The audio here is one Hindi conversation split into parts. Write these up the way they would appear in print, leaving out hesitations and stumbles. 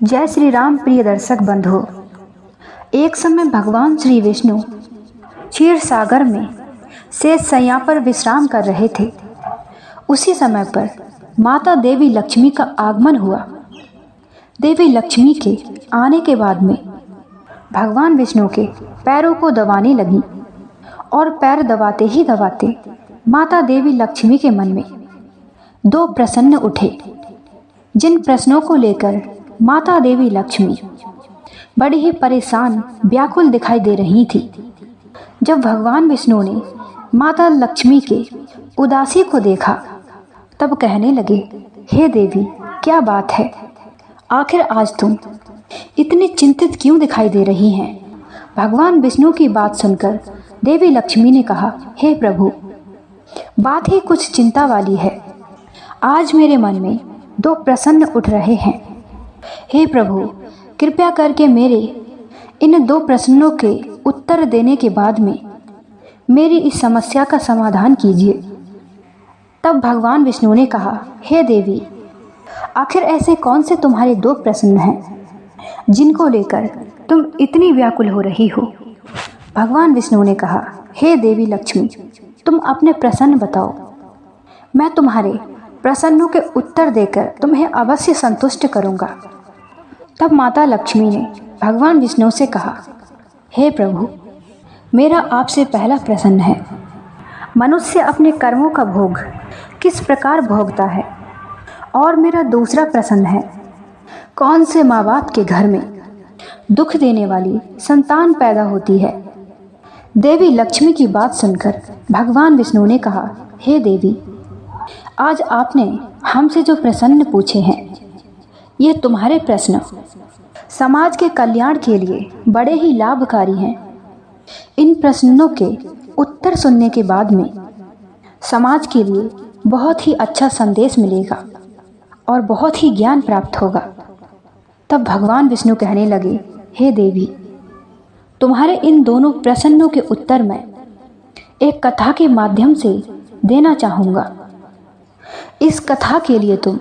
जय श्री राम प्रिय दर्शक बंधु। एक समय भगवान श्री विष्णु क्षीर सागर में शेष शैया पर विश्राम कर रहे थे। उसी समय पर माता देवी लक्ष्मी का आगमन हुआ। देवी लक्ष्मी के आने के बाद में भगवान विष्णु के पैरों को दबाने लगी और पैर दबाते ही दबाते माता देवी लक्ष्मी के मन में दो प्रश्न उठे, जिन प्रश्नों को लेकर माता देवी लक्ष्मी बड़ी ही परेशान व्याकुल दिखाई दे रही थी। जब भगवान विष्णु ने माता लक्ष्मी के उदासी को देखा तब कहने लगे, हे देवी, क्या बात है? आखिर आज तुम इतनी चिंतित क्यों दिखाई दे रही हैं? भगवान विष्णु की बात सुनकर देवी लक्ष्मी ने कहा, हे प्रभु, बात ही कुछ चिंता वाली है। आज मेरे मन में दो प्रश्न उठ रहे हैं। हे प्रभु, कृपया करके मेरे इन दो प्रश्नों के उत्तर देने के बाद में मेरी इस समस्या का समाधान कीजिए। तब भगवान विष्णु ने कहा, हे देवी, आखिर ऐसे कौन से तुम्हारे दो प्रश्न हैं जिनको लेकर तुम इतनी व्याकुल हो रही हो? भगवान विष्णु ने कहा, हे देवी लक्ष्मी, तुम अपने प्रश्न बताओ। मैं तुम्हारे प्रश्नों के उत्तर देकर तुम्हें अवश्य संतुष्ट करूंगा। तब माता लक्ष्मी ने भगवान विष्णु से कहा, हे प्रभु, मेरा आपसे पहला प्रश्न है, मनुष्य अपने कर्मों का भोग किस प्रकार भोगता है? और मेरा दूसरा प्रश्न है, कौन से माँ बाप के घर में दुख देने वाली संतान पैदा होती है? देवी लक्ष्मी की बात सुनकर भगवान विष्णु ने कहा, हे देवी, आज आपने हमसे जो प्रश्न पूछे हैं, ये तुम्हारे प्रश्न समाज के कल्याण के लिए बड़े ही लाभकारी हैं। इन प्रश्नों के उत्तर सुनने के बाद में समाज के लिए बहुत ही अच्छा संदेश मिलेगा और बहुत ही ज्ञान प्राप्त होगा। तब भगवान विष्णु कहने लगे, हे देवी, तुम्हारे इन दोनों प्रश्नों के उत्तर मैं एक कथा के माध्यम से देना चाहूँगा। इस कथा के लिए तुम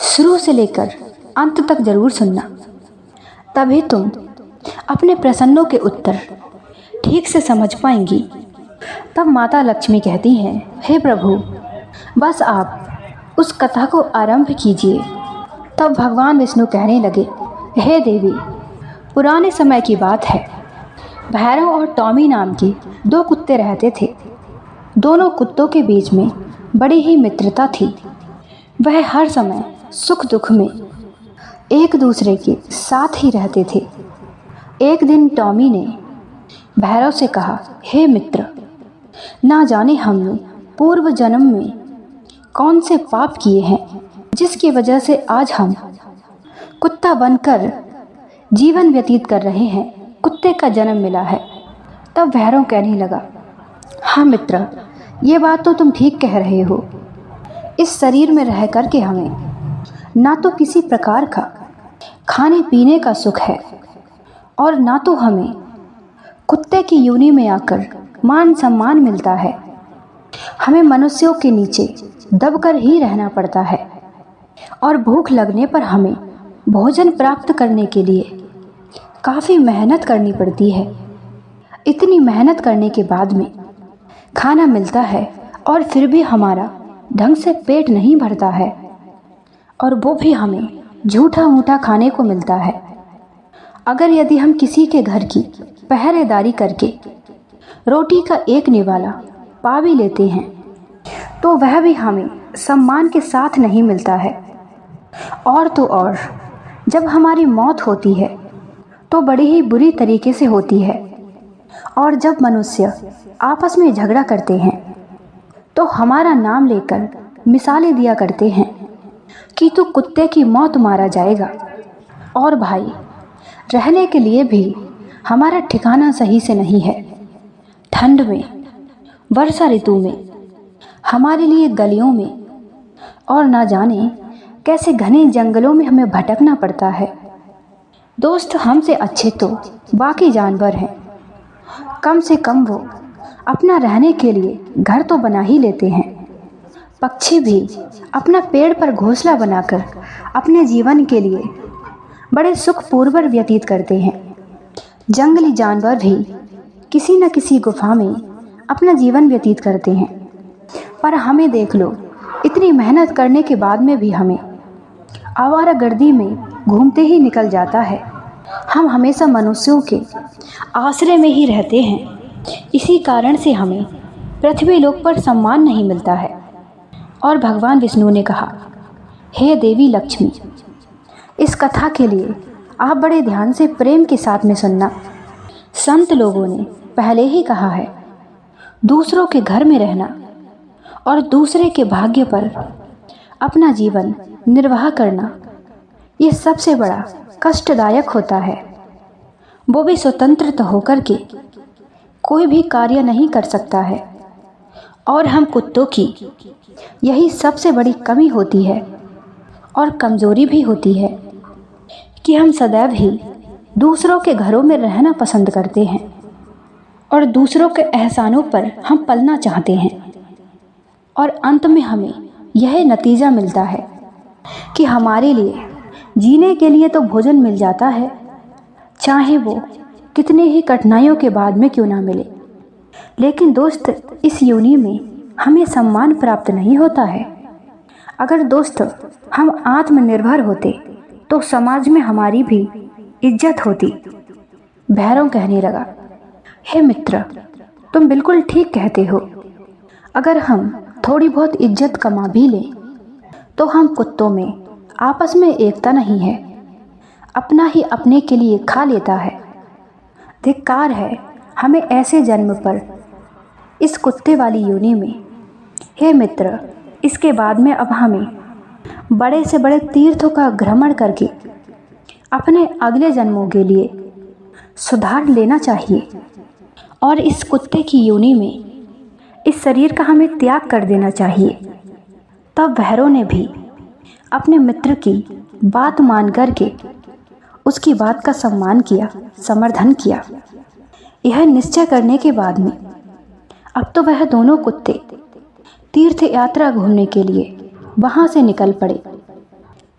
शुरू से लेकर अंत तक जरूर सुनना, तभी तुम अपने प्रश्नों के उत्तर ठीक से समझ पाएंगी। तब माता लक्ष्मी कहती हैं, हे प्रभु, बस आप उस कथा को आरंभ कीजिए। तब भगवान विष्णु कहने लगे, हे देवी, पुराने समय की बात है। भैरव और टॉमी नाम के दो कुत्ते रहते थे। दोनों कुत्तों के बीच में बड़ी ही मित्रता थी। वह हर समय सुख दुख में एक दूसरे के साथ ही रहते थे। एक दिन टॉमी ने भैरव से कहा, हे मित्र, ना जाने हमने पूर्व जन्म में कौन से पाप किए हैं जिसकी वजह से आज हम कुत्ता बनकर जीवन व्यतीत कर रहे हैं। कुत्ते का जन्म मिला है। तब भैरव कहने लगा, हाँ मित्र, ये बात तो तुम ठीक कह रहे हो। इस शरीर में रह कर के हमें ना तो किसी प्रकार का खाने पीने का सुख है और ना तो हमें कुत्ते की योनि में आकर मान सम्मान मिलता है। हमें मनुष्यों के नीचे दबकर ही रहना पड़ता है और भूख लगने पर हमें भोजन प्राप्त करने के लिए काफ़ी मेहनत करनी पड़ती है। इतनी मेहनत करने के बाद में खाना मिलता है और फिर भी हमारा ढंग से पेट नहीं भरता है, और वो भी हमें झूठा मूठा खाने को मिलता है। अगर यदि हम किसी के घर की पहरेदारी करके रोटी का एक निवाला पा भी लेते हैं तो वह भी हमें सम्मान के साथ नहीं मिलता है। और तो और जब हमारी मौत होती है तो बड़ी ही बुरी तरीके से होती है। और जब मनुष्य आपस में झगड़ा करते हैं तो हमारा नाम लेकर मिसालें दिया करते हैं कि तू कुत्ते की मौत मारा जाएगा। और भाई, रहने के लिए भी हमारा ठिकाना सही से नहीं है। ठंड में, वर्षा ऋतु में हमारे लिए गलियों में और ना जाने कैसे घने जंगलों में हमें भटकना पड़ता है। दोस्त हमसे अच्छे तो बाकी जानवर हैं। कम से कम वो अपना रहने के लिए घर तो बना ही लेते हैं। पक्षी भी अपना पेड़ पर घोंसला बनाकर अपने जीवन के लिए बड़े सुखपूर्वक व्यतीत करते हैं। जंगली जानवर भी किसी न किसी गुफा में अपना जीवन व्यतीत करते हैं, पर हमें देख लो, इतनी मेहनत करने के बाद में भी हमें आवारागर्दी में घूमते ही निकल जाता है। हम हमेशा मनुष्यों के आश्रय में ही रहते हैं। इसी कारण से हमें पृथ्वी लोक पर सम्मान नहीं मिलता है। और भगवान विष्णु ने कहा, हे देवी लक्ष्मी, इस कथा के लिए आप बड़े ध्यान से प्रेम के साथ में सुनना। संत लोगों ने पहले ही कहा है, दूसरों के घर में रहना और दूसरे के भाग्य पर अपना जीवन निर्वाह करना, ये सबसे बड़ा कष्टदायक होता है। वो भी स्वतंत्र होकर के कोई भी कार्य नहीं कर सकता है। और हम कुत्तों की यही सबसे बड़ी कमी होती है और कमज़ोरी भी होती है कि हम सदैव ही दूसरों के घरों में रहना पसंद करते हैं और दूसरों के एहसानों पर हम पलना चाहते हैं। और अंत में हमें यह नतीजा मिलता है कि हमारे लिए जीने के लिए तो भोजन मिल जाता है, चाहे वो कितने ही कठिनाइयों के बाद में क्यों ना मिले। लेकिन दोस्त, इस योनि में हमें सम्मान प्राप्त नहीं होता है। अगर दोस्त हम आत्मनिर्भर होते तो समाज में हमारी भी इज्जत होती। भैरव कहने लगा, हे मित्र, तुम बिल्कुल ठीक कहते हो। अगर हम थोड़ी बहुत इज्जत कमा भी लें तो हम कुत्तों में आपस में एकता नहीं है, अपना ही अपने के लिए खा लेता है। धिक्कार है हमें ऐसे जन्म पर इस कुत्ते वाली योनि में। हे मित्र, इसके बाद में अब हमें बड़े से बड़े तीर्थों का भ्रमण करके अपने अगले जन्मों के लिए सुधार लेना चाहिए और इस कुत्ते की योनि में इस शरीर का हमें त्याग कर देना चाहिए। तब भैरव ने भी अपने मित्र की बात मान करके उसकी बात का सम्मान किया, समर्थन किया। यह निश्चय करने के बाद में अब तो वह दोनों कुत्ते तीर्थ यात्रा घूमने के लिए वहाँ से निकल पड़े।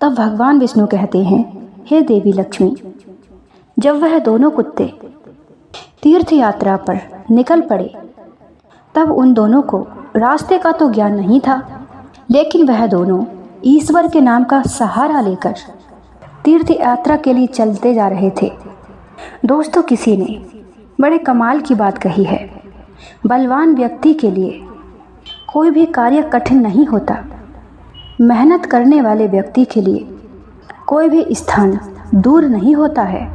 तब भगवान विष्णु कहते हैं, हे देवी लक्ष्मी, जब वह दोनों कुत्ते तीर्थ यात्रा पर निकल पड़े तब उन दोनों को रास्ते का तो ज्ञान नहीं था, लेकिन वह दोनों ईश्वर के नाम का सहारा लेकर तीर्थ यात्रा के लिए चलते जा रहे थे। दोस्तों, किसी ने बड़े कमाल की बात कही है, बलवान व्यक्ति के लिए कोई भी कार्य कठिन नहीं होता। मेहनत करने वाले व्यक्ति के लिए कोई भी स्थान दूर नहीं होता है।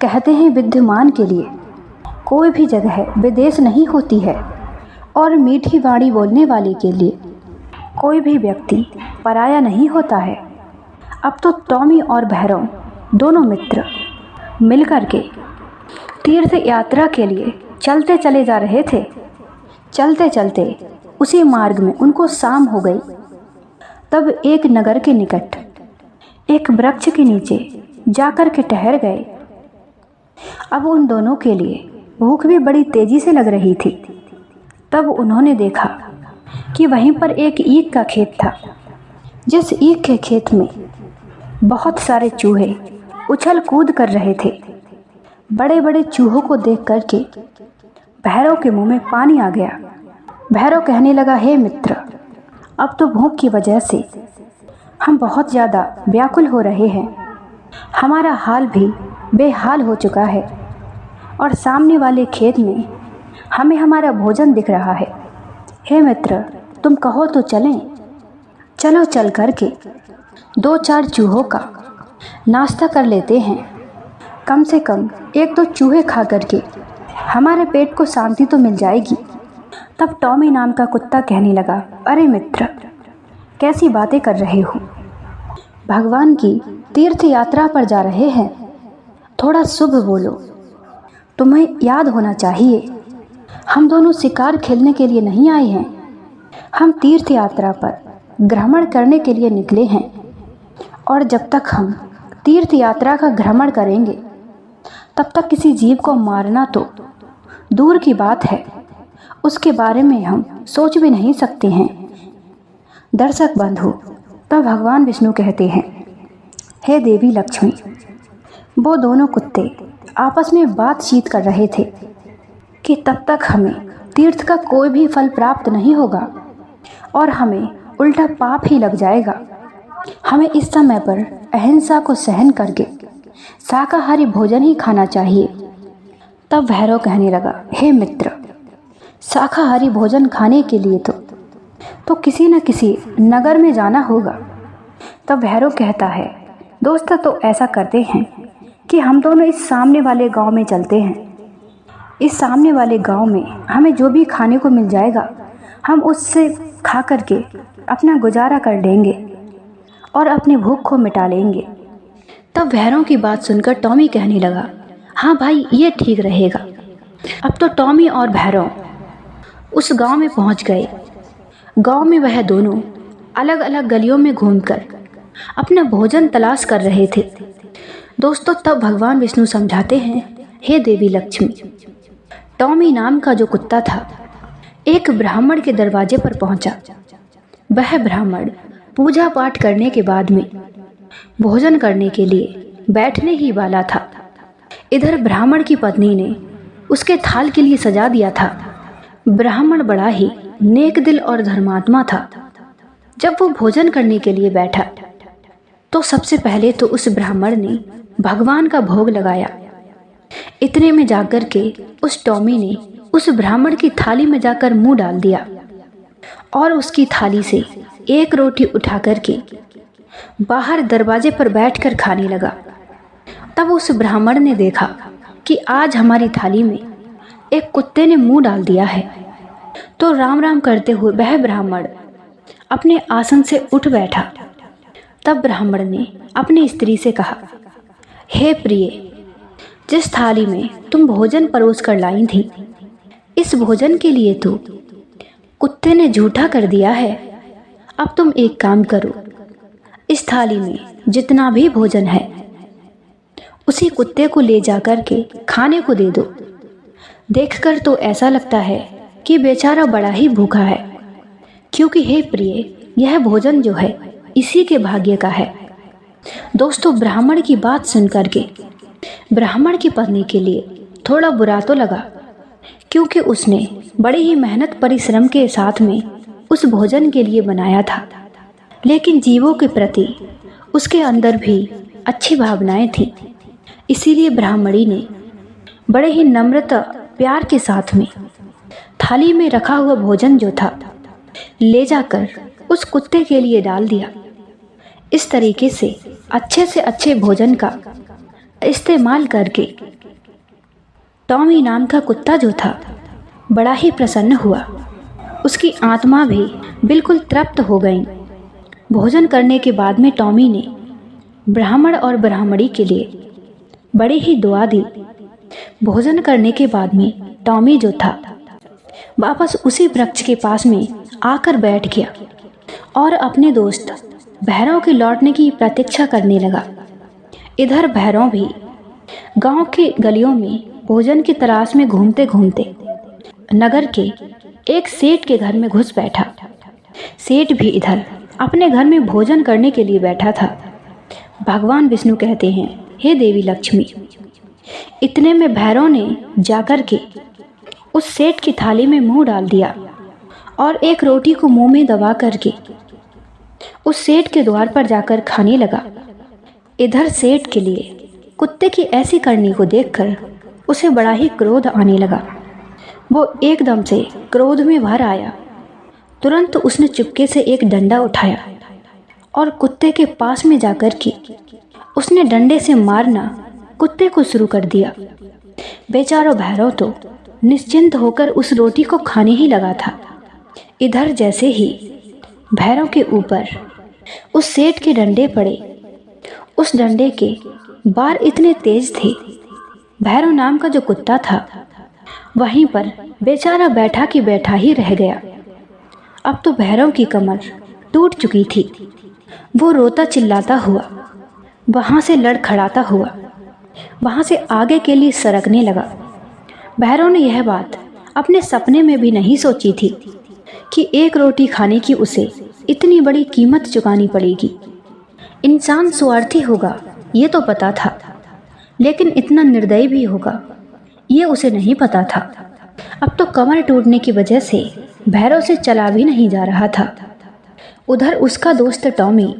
कहते हैं विद्यमान के लिए कोई भी जगह विदेश नहीं होती है और मीठी वाणी बोलने वाले के लिए कोई भी व्यक्ति पराया नहीं होता है। अब तो टॉमी और भैरव दोनों मित्र मिलकर के तीर्थ यात्रा के लिए चलते चले जा रहे थे। चलते चलते उसी मार्ग में उनको शाम हो गई। तब एक नगर के निकट एक वृक्ष के नीचे जाकर के ठहर गए। अब उन दोनों के लिए भूख भी बड़ी तेजी से लग रही थी। तब उन्होंने देखा कि वहीं पर एक ईख का खेत था, जिस ईख के खेत में बहुत सारे चूहे उछल कूद कर रहे थे। बड़े बड़े चूहों को देख करके भैरव के मुंह में पानी आ गया। भैरव कहने लगा, हे मित्र, अब तो भूख की वजह से हम बहुत ज़्यादा व्याकुल हो रहे हैं। हमारा हाल भी बेहाल हो चुका है और सामने वाले खेत में हमें हमारा भोजन दिख रहा है। हे मित्र, तुम कहो तो चलें। चलो चल करके 2-4 चूहों का नाश्ता कर लेते हैं। कम से कम 1-2 चूहे खा करके हमारे पेट को शांति तो मिल जाएगी। तब टॉमी नाम का कुत्ता कहने लगा, अरे मित्र, कैसी बातें कर रहे हो? भगवान की तीर्थ यात्रा पर जा रहे हैं, थोड़ा शुभ बोलो। तुम्हें याद होना चाहिए, हम दोनों शिकार खेलने के लिए नहीं आए हैं। हम तीर्थ यात्रा पर भ्रमण करने के लिए निकले हैं और जब तक हम तीर्थ यात्रा का भ्रमण करेंगे तब तक किसी जीव को मारना तो दूर की बात है, उसके बारे में हम सोच भी नहीं सकते हैं। दर्शक बंधु, तब भगवान विष्णु कहते हैं, हे देवी लक्ष्मी। वो दोनों कुत्ते आपस में बातचीत कर रहे थे कि तब तक हमें तीर्थ का कोई भी फल प्राप्त नहीं होगा और हमें उल्टा पाप ही लग जाएगा। हमें इस समय पर अहिंसा को सहन करके शाकाहारी भोजन ही खाना चाहिए। तब भैरव कहने लगा, हे मित्र, शाकाहारी भोजन खाने के लिए तो किसी न किसी नगर में जाना होगा। तब भैरव कहता है, दोस्त तो ऐसा करते हैं कि हम दोनों इस सामने वाले गांव में चलते हैं। इस सामने वाले गांव में हमें जो भी खाने को मिल जाएगा हम उससे खा करके अपना गुजारा कर लेंगे और अपनी भूख को मिटा लेंगे। तब भैरव की बात सुनकर टॉमी कहने लगा, हाँ भाई, ये ठीक रहेगा। अब तो टॉमी और भैरव उस गांव में पहुंच गए। गांव में वह दोनों अलग अलग गलियों में घूमकर अपना भोजन तलाश कर रहे थे। दोस्तों, तब भगवान विष्णु समझाते हैं, हे देवी लक्ष्मी, टॉमी नाम का जो कुत्ता था एक ब्राह्मण के दरवाजे पर पहुंचा। वह ब्राह्मण पूजा पाठ करने के बाद में भोजन करने के लिए बैठने ही वाला था। इधर ब्राह्मण की पत्नी ने उसके थाल के लिए सजा दिया था। ब्राह्मण बड़ा ही नेक दिल और धर्मात्मा था। जब वो भोजन करने के लिए बैठा तो सबसे पहले तो उस ब्राह्मण ने भगवान का भोग लगाया। इतने में जाकर के उस टॉमी ने उस ब्राह्मण की थाली में जाकर मुंह डाल दिया और उसकी थाली से एक रोटी उठा करके बाहर दरवाजे पर बैठकर खाने लगा। तब उस ब्राह्मण ने देखा कि आज हमारी थाली में एक कुत्ते ने मुंह डाल दिया है। तो राम राम करते हुए वह ब्राह्मण अपने आसन से उठ बैठा। तब ब्राह्मण ने अपनी स्त्री से कहा, हे प्रिय, जिस थाली में तुम भोजन परोस कर लाई थी, इस भोजन के लिए तो कुत्ते ने झूठा कर दिया है। अब तुम एक काम करो, इस थाली में जितना भी भोजन है उसी कुत्ते को ले जाकर के खाने को दे दो। देखकर तो ऐसा लगता है कि बेचारा बड़ा ही भूखा है, क्योंकि हे प्रिय, यह भोजन जो है इसी के भाग्य का है। दोस्तों, ब्राह्मण की बात सुनकर के ब्राह्मण की पत्नी के लिए थोड़ा बुरा तो लगा, क्योंकि उसने बड़ी ही मेहनत परिश्रम के साथ में उस भोजन के लिए बनाया था। लेकिन जीवों के प्रति उसके अंदर भी अच्छी भावनाएं थी। इसीलिए ब्राह्मणी ने बड़े ही नम्रता प्यार के साथ में थाली में रखा हुआ भोजन जो था ले जाकर उस कुत्ते के लिए डाल दिया। इस तरीके से अच्छे भोजन का इस्तेमाल करके टॉमी नाम का कुत्ता जो था बड़ा ही प्रसन्न हुआ। उसकी आत्मा भी बिल्कुल तृप्त हो गई। भोजन करने के बाद में टॉमी ने ब्राह्मण और ब्राह्मणी के लिए बड़ी ही दुआ दी। भोजन करने के बाद में टॉमी जो था वापस उसी वृक्ष के पास में आकर बैठ गया और अपने दोस्त भैरव के लौटने की प्रतीक्षा करने लगा। इधर भैरव भी गांव के गलियों में भोजन की तलाश में घूमते घूमते नगर के एक सेठ के घर में घुस बैठा। सेठ भी इधर अपने घर में भोजन करने के लिए बैठा था। भगवान विष्णु कहते हैं, हे देवी लक्ष्मी। इतने में भैरव ने जाकर के उस सेठ की थाली में मुंह डाल दिया और एक रोटी को मुंह में दबा करके उस सेठ के द्वार पर जाकर खाने लगा। इधर सेठ के लिए कुत्ते की ऐसी करनी को देखकर उसे बड़ा ही क्रोध आने लगा। वो एकदम से क्रोध में भर आया। तुरंत उसने चुपके से एक डंडा उठाया और कुत्ते के पास में जाकर के उसने डंडे से मारना कुत्ते को शुरू कर दिया। बेचारा भैरव तो निश्चिंत होकर उस रोटी को खाने ही लगा था। इधर जैसे ही भैरव के ऊपर उस सेठ के डंडे पड़े, उस डंडे के बार इतने तेज थे, भैरव नाम का जो कुत्ता था वहीं पर बेचारा बैठा की बैठा ही रह गया। अब तो भैरव की कमर टूट चुकी थी। वो रोता चिल्लाता हुआ वहाँ से लड़खड़ाता हुआ वहाँ से आगे के लिए सरकने लगा। भैरव ने यह बात अपने सपने में भी नहीं सोची थी कि एक रोटी खाने की उसे इतनी बड़ी कीमत चुकानी पड़ेगी। इंसान स्वार्थी होगा ये तो पता था, लेकिन इतना निर्दयी भी होगा ये उसे नहीं पता था। अब तो कमर टूटने की वजह से भैरव से चला भी नहीं जा रहा था। उधर उसका दोस्त टॉमी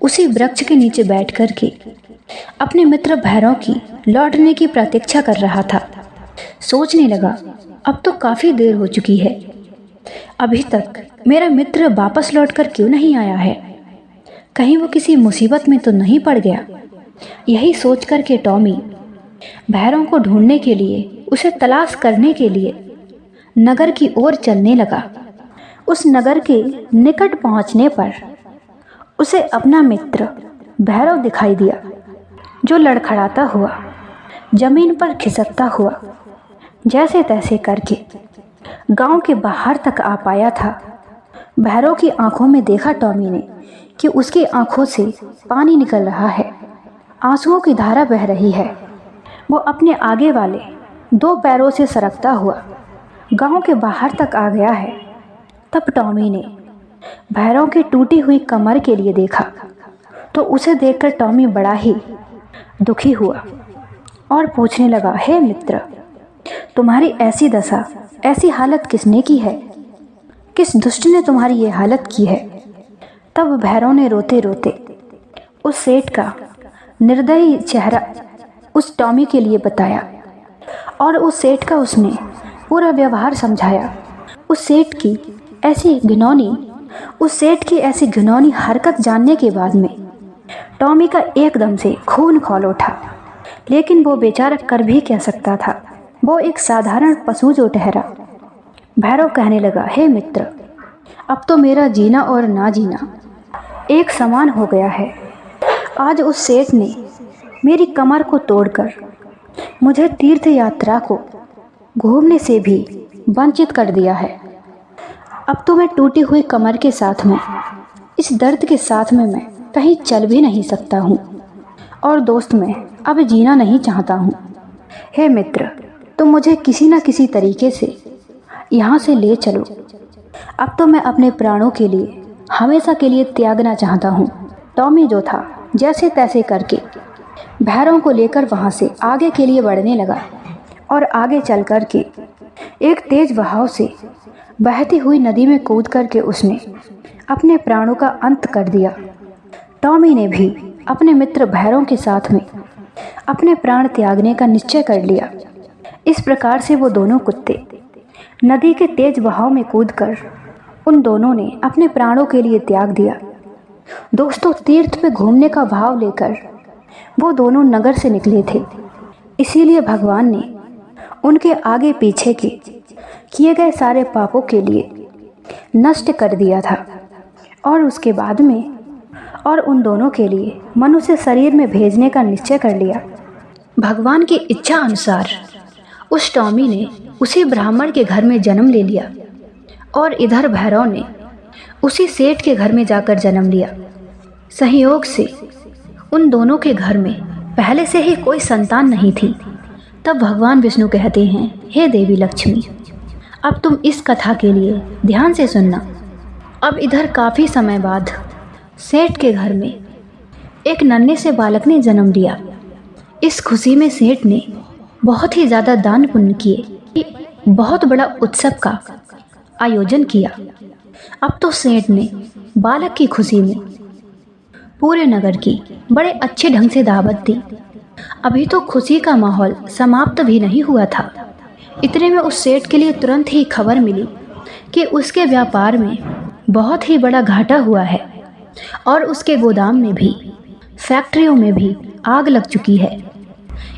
उसी वृक्ष के नीचे बैठ कर के अपने मित्र भैरव की लौटने की प्रतीक्षा कर रहा था। सोचने लगा, अब तो काफ़ी देर हो चुकी है, अभी तक मेरा मित्र वापस लौट कर क्यों नहीं आया है? कहीं वो किसी मुसीबत में तो नहीं पड़ गया? यही सोच कर के टॉमी भैरव को ढूंढने के लिए, उसे तलाश करने के लिए नगर की ओर चलने लगा। उस नगर के निकट पहुंचने पर उसे अपना मित्र भैरव दिखाई दिया, जो लड़खड़ाता हुआ जमीन पर खिसकता हुआ जैसे तैसे करके गांव के बाहर तक आ पाया था। भैरव की आंखों में देखा टॉमी ने कि उसकी आंखों से पानी निकल रहा है, आंसुओं की धारा बह रही है। वो अपने आगे वाले 2 पैरों से सरकता हुआ गांव के बाहर तक आ गया है। तब टॉमी ने भैरव की टूटी हुई कमर के लिए देखा तो उसे देखकर टॉमी बड़ा ही दुखी हुआ और पूछने लगा, हे मित्र, तुम्हारी ऐसी दशा, ऐसी हालत किसने की है? किस दुष्ट ने तुम्हारी ये हालत की है? तब भैरव ने रोते रोते उस सेठ का निर्दयी चेहरा उस टॉमी के लिए बताया और उस सेठ का उसने पूरा व्यवहार समझाया। उस सेठ की ऐसी घिनौनी हरकत जानने के बाद में टॉमी का एकदम से खून खौल उठा। लेकिन वो बेचारा कर भी क्या सकता था, वो एक साधारण पशु जो ठहरा। भैरव कहने लगा, हे मित्र, अब तो मेरा जीना और ना जीना एक समान हो गया है। आज उस सेठ ने मेरी कमर को तोड़कर मुझे तीर्थ यात्रा को घूमने से भी वंचित कर दिया है। अब तो मैं टूटी हुई कमर के साथ में, इस दर्द के साथ में मैं कहीं चल भी नहीं सकता हूँ और दोस्त मैं अब जीना नहीं चाहता हूँ। हे मित्र, तुम मुझे किसी न किसी तरीके से यहाँ से ले चलो। अब तो मैं अपने प्राणों के लिए हमेशा के लिए त्यागना चाहता हूँ। टॉमी जो था जैसे तैसे करके भैरव को लेकर वहाँ से आगे के लिए बढ़ने लगा और आगे चल कर के एक तेज बहाव से बहती हुई नदी में कूद करके उसने अपने प्राणों का अंत कर दिया। टॉमी ने भी अपने मित्र भैरव के साथ में अपने प्राण त्यागने का निश्चय कर लिया। इस प्रकार से वो दोनों कुत्ते नदी के तेज बहाव में कूदकर उन दोनों ने अपने प्राणों के लिए त्याग दिया। दोस्तों, तीर्थ पे घूमने का भाव लेकर वो दोनों नगर से निकले थे, इसीलिए भगवान ने उनके आगे पीछे के किए गए सारे पापों के लिए नष्ट कर दिया था और उसके बाद में और उन दोनों के लिए मनुष्य शरीर में भेजने का निश्चय कर लिया। भगवान की इच्छा अनुसार उस टॉमी ने उसी ब्राह्मण के घर में जन्म ले लिया और इधर भैरव ने उसी सेठ के घर में जाकर जन्म लिया। संयोग से उन दोनों के घर में पहले से ही कोई संतान नहीं थी। तब भगवान विष्णु कहते हैं, हे देवी लक्ष्मी, अब तुम इस कथा के लिए ध्यान से सुनना। अब इधर काफ़ी समय बाद सेठ के घर में एक नन्हे से बालक ने जन्म लिया। इस खुशी में सेठ ने बहुत ही ज़्यादा दान पुण्य किए, बहुत बड़ा उत्सव का आयोजन किया। अब तो सेठ ने बालक की खुशी में पूरे नगर की बड़े अच्छे ढंग से दावत दी। अभी तो खुशी का माहौल समाप्त भी नहीं हुआ था, इतने में उस सेठ के लिए तुरंत ही खबर मिली कि उसके व्यापार में बहुत ही बड़ा घाटा हुआ है और उसके गोदाम में भी, फैक्ट्रियों में भी आग लग चुकी है।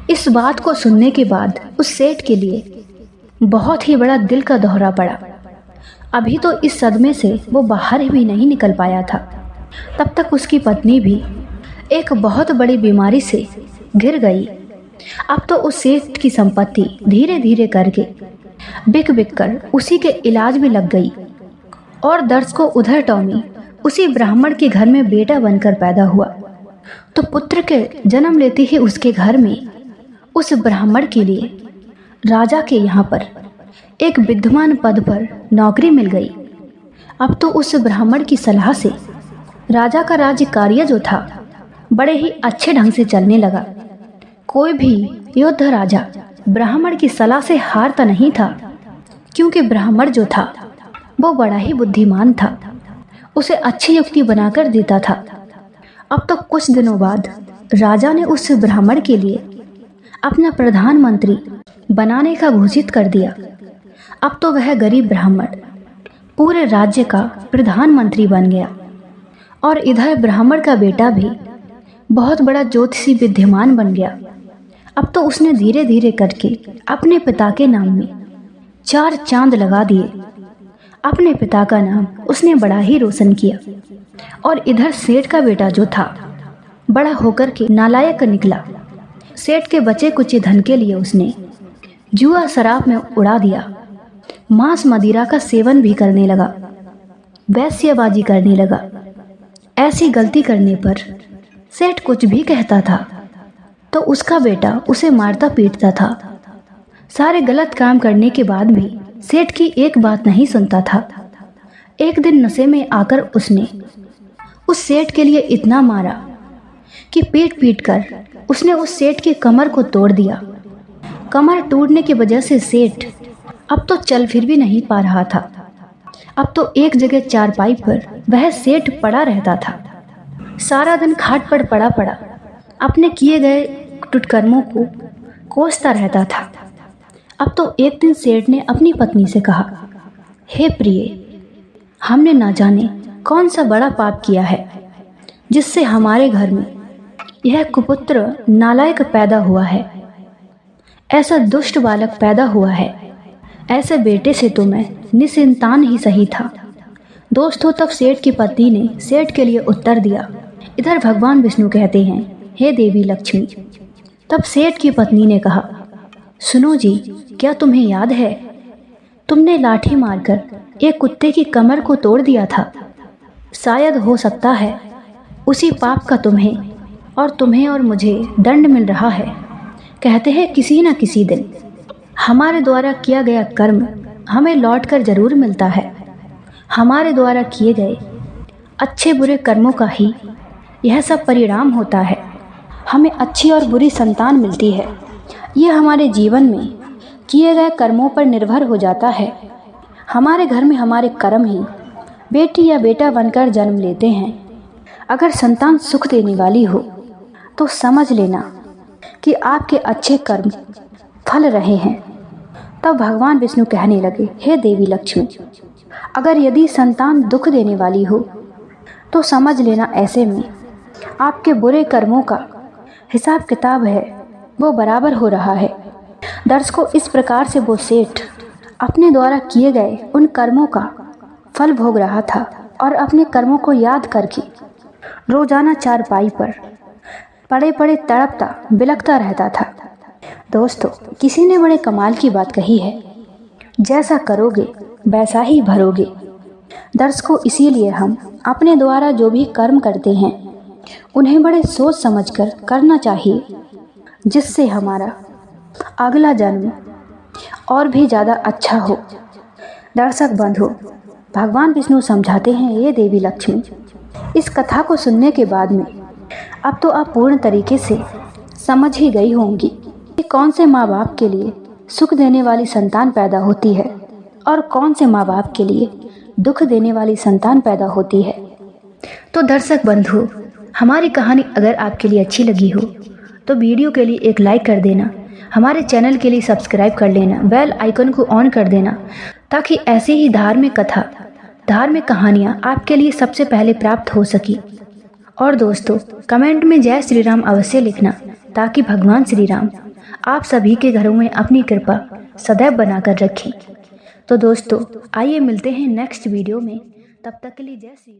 इस बात को सुनने के बाद उस सेठ के लिए बहुत ही बड़ा दिल का दौरा पड़ा। अभी तो इस सदमे से वो बाहर भी नहीं निकल पाया था। तब तक उसकी पत्नी भी एक बहुत बड़ी बीमारी से घिर गई। अब तो उस सेठ की संपत्ति धीरे धीरे करके बिक बिक कर उसी के इलाज में लग गई। और दर्शकों, उधर टॉमी उसी ब्राह्मण के घर में बेटा बनकर पैदा हुआ। तो पुत्र के जन्म लेते ही उसके घर में उस ब्राह्मण के लिए राजा के यहाँ पर एक विद्यमान पद पर नौकरी मिल गई। अब तो उस ब्राह्मण की सलाह से राजा का राज्य कार्य जो था बड़े ही अच्छे ढंग से चलने लगा। कोई भी योद्ध राजा ब्राह्मण की सलाह से हारता नहीं था, क्योंकि ब्राह्मण जो था वो बड़ा ही बुद्धिमान था, उसे अच्छी युक्ति बनाकर देता था। अब तो कुछ दिनों बाद राजा ने उस ब्राह्मण के लिए अपना प्रधानमंत्री बनाने का घोषित कर दिया। अब तो वह गरीब ब्राह्मण पूरे राज्य का प्रधानमंत्री बन गया। और इधर ब्राह्मण का बेटा भी बहुत बड़ा ज्योतिषी विद्यमान बन गया। अब तो उसने धीरे धीरे करके अपने पिता के नाम में 4 चांद लगा दिए। अपने पिता का नाम उसने बड़ा ही रोशन किया। और इधर सेठ का बेटा जो था बड़ा होकर के नालायक निकला। सेठ के बचे कुछ धन के लिए उसने जुआ शराब में उड़ा दिया, मांस मदिरा का सेवन भी करने लगा, वैश्यबाजी करने लगा। ऐसी गलती करने पर सेठ कुछ भी कहता था तो उसका बेटा उसे मारता पीटता था। सारे गलत काम करने के बाद भी सेठ की एक बात नहीं सुनता था। एक दिन नशे में आकर उसने उस सेठ के लिए इतना मारा कि पीट पीट कर उसने उस सेठ की कमर को तोड़ दिया। कमर टूटने की वजह से सेठ अब तो चल फिर भी नहीं पा रहा था। अब तो एक जगह चारपाई पर वह सेठ पड़ा रहता था। सारा दिन खाट पर पड़ा पड़ा अपने किए गए दुष्कर्मों को कोसता रहता था। अब तो एक दिन सेठ ने अपनी पत्नी से कहा, हे प्रिय, हमने ना जाने कौन सा बड़ा पाप किया है जिससे हमारे घर में यह कुपुत्र नालायक पैदा हुआ है। ऐसा दुष्ट बालक पैदा हुआ है। ऐसे बेटे से तो मैं निसंतान ही सही था। दोस्तों, तब सेठ की पत्नी ने सेठ के लिए उत्तर दिया। इधर भगवान विष्णु कहते हैं, हे देवी लक्ष्मी। तब सेठ की पत्नी ने कहा, सुनो जी, क्या तुम्हें याद है तुमने लाठी मारकर एक कुत्ते की कमर को तोड़ दिया था? शायद हो सकता है उसी पाप का तुम्हें और मुझे दंड मिल रहा है। कहते हैं किसी न किसी दिन हमारे द्वारा किया गया कर्म हमें लौटकर जरूर मिलता है। हमारे द्वारा किए गए अच्छे बुरे कर्मों का ही यह सब परिणाम होता है। हमें अच्छी और बुरी संतान मिलती है। ये हमारे जीवन में किए गए कर्मों पर निर्भर हो जाता है। हमारे घर में हमारे कर्म ही बेटी या बेटा बनकर जन्म लेते हैं। अगर संतान सुख देने वाली हो तो समझ लेना कि आपके अच्छे कर्म फल रहे हैं। तब भगवान विष्णु कहने लगे, हे देवी लक्ष्मी, अगर यदि संतान दुख देने वाली हो तो समझ लेना ऐसे में आपके बुरे कर्मों का हिसाब किताब है वो बराबर हो रहा है। दर्शकों, इस प्रकार से वो सेठ अपने द्वारा किए गए उन कर्मों का फल भोग रहा था और अपने कर्मों को याद करके रोजाना चारपाई पर पड़े पड़े तड़पता बिलखता रहता था। दोस्तों, किसी ने बड़े कमाल की बात कही है, जैसा करोगे वैसा ही भरोगे। दर्शकों, इसीलिए हम अपने द्वारा जो भी कर्म करते हैं उन्हें बड़े सोच समझकर करना चाहिए, जिससे हमारा अगला जन्म और भी ज़्यादा अच्छा हो। दर्शक बंधु, भगवान विष्णु समझाते हैं, ये देवी लक्ष्मी, इस कथा को सुनने के बाद में अब तो आप पूर्ण तरीके से समझ ही गई होंगी कि कौन से माँ बाप के लिए सुख देने वाली संतान पैदा होती है और कौन से माँ बाप के लिए दुख देने वाली संतान पैदा होती है। तो दर्शक बंधु, हमारी कहानी अगर आपके लिए अच्छी लगी हो तो वीडियो के लिए एक लाइक कर देना, हमारे चैनल के लिए सब्सक्राइब कर लेना, बेल आइकन को ऑन कर देना, ताकि ऐसी ही धार्मिक कथा, धार्मिक कहानियाँ आपके लिए सबसे पहले प्राप्त हो सकी। और दोस्तों, कमेंट में जय श्री राम अवश्य लिखना, ताकि भगवान श्री राम आप सभी के घरों में अपनी कृपा सदैव बनाकर रखें। तो दोस्तों, आइए मिलते हैं नेक्स्ट वीडियो में। तब तक के लिए जय श्री राम।